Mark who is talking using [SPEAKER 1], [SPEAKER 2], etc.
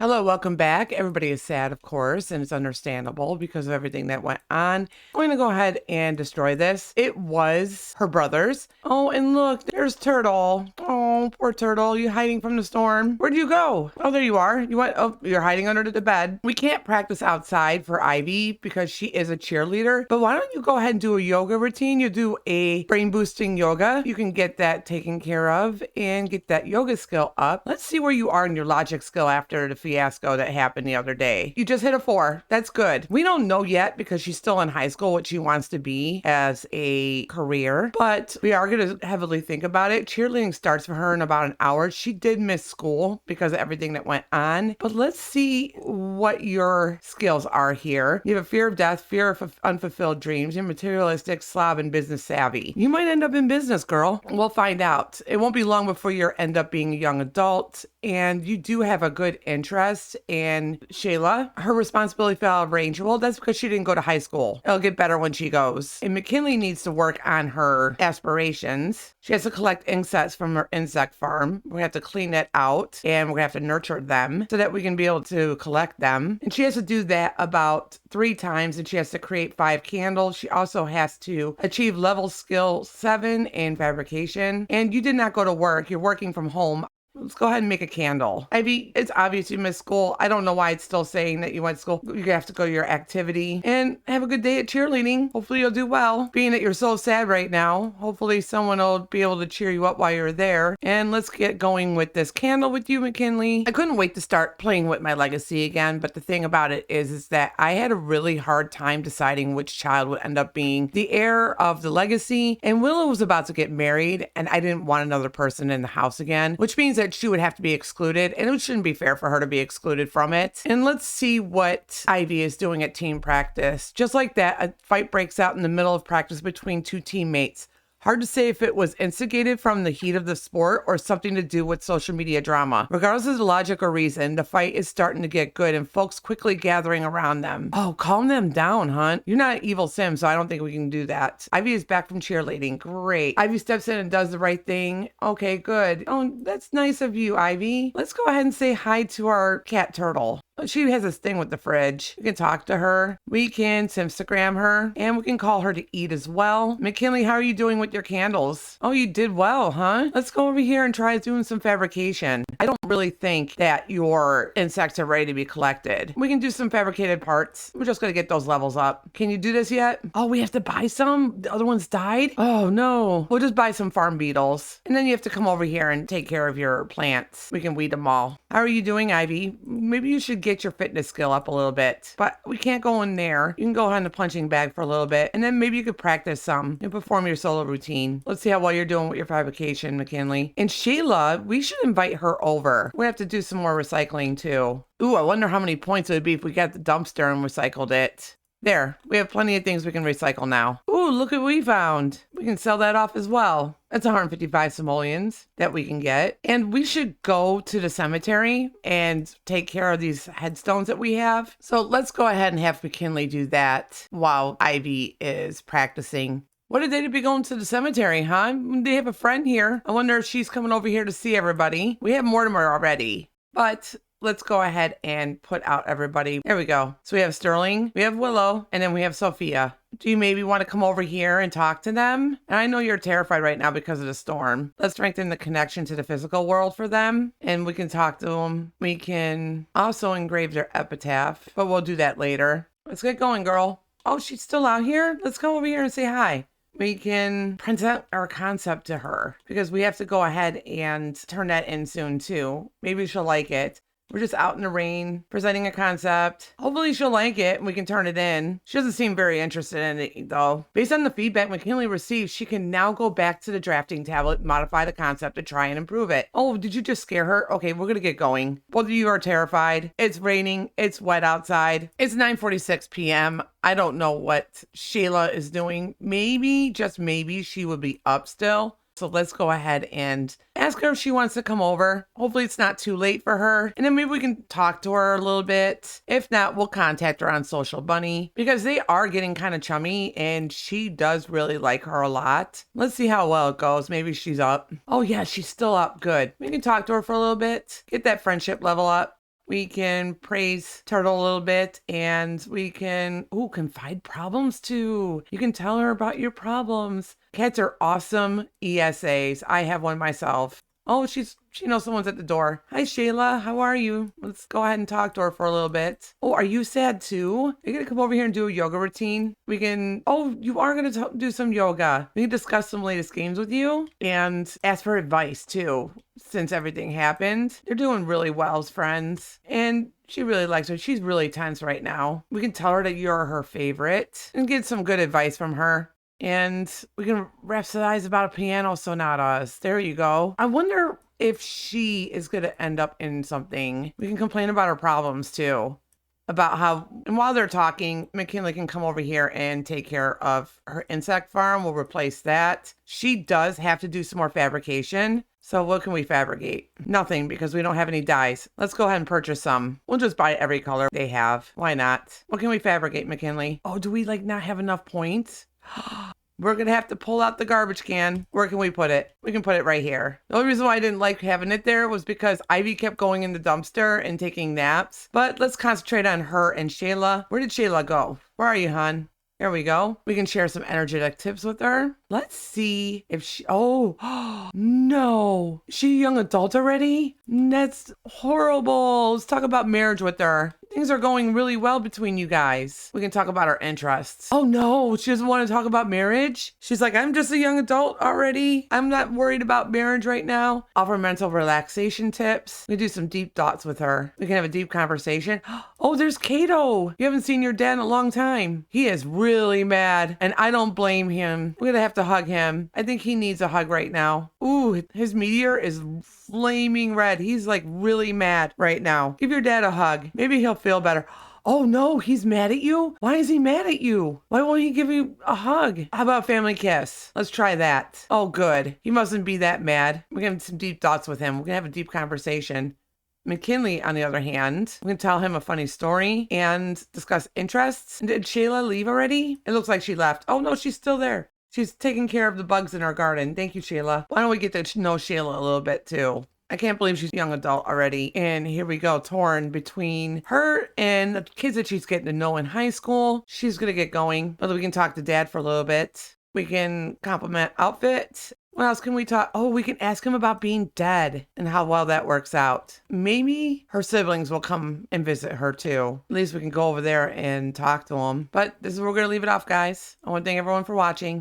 [SPEAKER 1] Hello, welcome back. Everybody is sad, of course, and it's understandable because of everything that went on. I'm going to go ahead and destroy this. It was her brother's. Oh, and look, there's Turtle. Oh, poor Turtle. You hiding from the storm. Where'd you go? Oh, there you are. You're hiding under the bed. We can't practice outside for Ivy because she is a cheerleader, but why don't you go ahead and do a yoga routine? You do a brain boosting yoga. You can get that taken care of and get that yoga skill up. Let's see where you are in your logic skill after the fiasco that happened the other day. You just hit a 4. That's good. We don't know yet because she's still in high school what she wants to be as a career, but we are going to heavily think about it. Cheerleading starts for her in about an hour. She did miss school because of everything that went on, but let's see what your skills are here. You have a fear of death, fear of unfulfilled dreams, you're materialistic, slob, and business savvy. You might end up in business, girl. We'll find out. It won't be long before you end up being a young adult, and you do have a good interest in Shayla. Her responsibility fell range. Well, that's because she didn't go to high school. It'll get better when she goes. And McKinley needs to work on her aspirations. She has to collect insects from her insect farm. We have to clean it out and we're gonna have to nurture them so that we can be able to collect them. And she has to do that about 3 times, and she has to create 5 candles. She also has to achieve level skill 7 in fabrication. And you did not go to work. You're working from home. Let's go ahead and make a candle. Ivy, it's obvious you missed school. I don't know why it's still saying that you went to school. You have to go to your activity and have a good day at cheerleading. Hopefully you'll do well. Being that you're so sad right now, hopefully someone will be able to cheer you up while you're there. And let's get going with this candle with you, McKinley. I couldn't wait to start playing with my legacy again, but the thing about it is that I had a really hard time deciding which child would end up being the heir of the legacy. And Willow was about to get married, and I didn't want another person in the house again, which means that she would have to be excluded, and it shouldn't be fair for her to be excluded from it. And let's see what Ivy is doing at team practice. Just like that, a fight breaks out in the middle of practice between 2 teammates. Hard to say if it was instigated from the heat of the sport or something to do with social media drama. Regardless of the logic or reason, the fight is starting to get good and folks quickly gathering around them. Oh, calm them down, Hunt. You're not an evil sim, so I don't think we can do that. Ivy is back from cheerleading. Great. Ivy steps in and does the right thing. Okay, good. Oh, that's nice of you, Ivy. Let's go ahead and say hi to our cat Turtle. She has this thing with the fridge. We can talk to her. We can Simstagram her. And we can call her to eat as well. McKinley, how are you doing with your candles? Oh, you did well, huh? Let's go over here and try doing some fabrication. I don't really think that your insects are ready to be collected. We can do some fabricated parts. We're just going to get those levels up. Can you do this yet? Oh, we have to buy some? The other ones died? Oh, no. We'll just buy some farm beetles. And then you have to come over here and take care of your plants. We can weed them all. How are you doing, Ivy? Maybe you should get your fitness skill up a little bit, but we can't go in there. You can go on the punching bag for a little bit, and then maybe you could practice some and perform your solo routine. Let's see how well you're doing with your fabrication, McKinley. And Shayla, we should invite her over. We have to do some more recycling too. Ooh, I wonder how many points it would be if we got the dumpster and recycled it. There, we have plenty of things we can recycle now. Ooh, look what we found. We can sell that off as well. That's 155 simoleons that we can get. And we should go to the cemetery and take care of these headstones that we have. So let's go ahead and have McKinley do that while Ivy is practicing. What a day to be going to the cemetery, huh? They have a friend here. I wonder if she's coming over here to see everybody. We have Mortimer already, but let's go ahead and put out everybody. There we go. So we have Sterling, we have Willow, and then we have Sophia. Do you maybe want to come over here and talk to them? And I know you're terrified right now because of the storm. Let's strengthen the connection to the physical world for them, and we can talk to them. We can also engrave their epitaph, but we'll do that later. Let's get going, girl. Oh, she's still out here? Let's come over here and say hi. We can present our concept to her because we have to go ahead and turn that in soon too. Maybe she'll like it. We're just out in the rain, presenting a concept. Hopefully she'll like it and we can turn it in. She doesn't seem very interested in it though. Based on the feedback McKinley received, she can now go back to the drafting tablet, modify the concept to try and improve it. Oh, did you just scare her? Okay, we're gonna get going. Both of you are terrified. It's raining, it's wet outside. It's 9:46 p.m. I don't know what Shayla is doing. Maybe, just maybe, she would be up still. So let's go ahead and ask her if she wants to come over. Hopefully it's not too late for her. And then maybe we can talk to her a little bit. If not, we'll contact her on Social Bunny because they are getting kind of chummy and she does really like her a lot. Let's see how well it goes. Maybe she's up. Oh yeah, she's still up. Good. We can talk to her for a little bit. Get that friendship level up. We can praise Turtle a little bit, and we can, confide problems too. You can tell her about your problems. Cats are awesome ESAs. I have one myself. Oh, she knows someone's at the door. Hi, Shayla. How are you? Let's go ahead and talk to her for a little bit. Oh, are you sad too? You're going to come over here and do a yoga routine? We can, you are going to do some yoga. We can discuss some latest games with you and ask for advice too, since everything happened. They're doing really well as friends. And she really likes her. She's really tense right now. We can tell her that you're her favorite and get some good advice from her. And we can rhapsodize about a piano sonatas. There you go. I wonder if she is going to end up in something. We can complain about her problems too. About how, and while they're talking, McKinley can come over here and take care of her insect farm. We'll replace that. She does have to do some more fabrication. So what can we fabricate? Nothing, because we don't have any dyes. Let's go ahead and purchase some. We'll just buy every color they have. Why not? What can we fabricate, McKinley? Oh, do we not have enough points? We're going to have to pull out the garbage can. Where can we put it? We can put it right here. The only reason why I didn't like having it there was because Ivy kept going in the dumpster and taking naps. But let's concentrate on her and Shayla. Where did Shayla go? Where are you, hon? There we go. We can share some energetic tips with her. Let's see if she, no. Is she a young adult already? That's horrible. Let's talk about marriage with her. Things are going really well between you guys. We can talk about our interests. Oh no, she doesn't want to talk about marriage. She's like, I'm just a young adult already. I'm not worried about marriage right now. Offer mental relaxation tips. We can do some deep thoughts with her. We can have a deep conversation. Oh, there's Kato. You haven't seen your dad in a long time. He is really mad, and I don't blame him. We're gonna have to hug him. I think he needs a hug right now. Ooh, his meteor is flaming red. He's like really mad right now. Give your dad a hug. Maybe he'll feel better. Oh no, he's mad at you? Why is he mad at you? Why won't he give you a hug? How about a family kiss? Let's try that. Oh good. He mustn't be that mad. We're gonna have some deep thoughts with him. We're gonna have a deep conversation. McKinley, on the other hand, we can tell him a funny story and discuss interests. Did Shayla leave already? It looks like she left. Oh no, she's still there. She's taking care of the bugs in our garden. Thank you, Shayla. Why don't we get to know Shayla a little bit too? I can't believe she's a young adult already. And here we go, torn between her and the kids that she's getting to know in high school. She's going to get going. But we can talk to dad for a little bit. We can compliment outfit. What else can we talk? Oh, we can ask him about being dead and how well that works out. Maybe her siblings will come and visit her too. At least we can go over there and talk to them. But this is where we're going to leave it off, guys. I want to thank everyone for watching.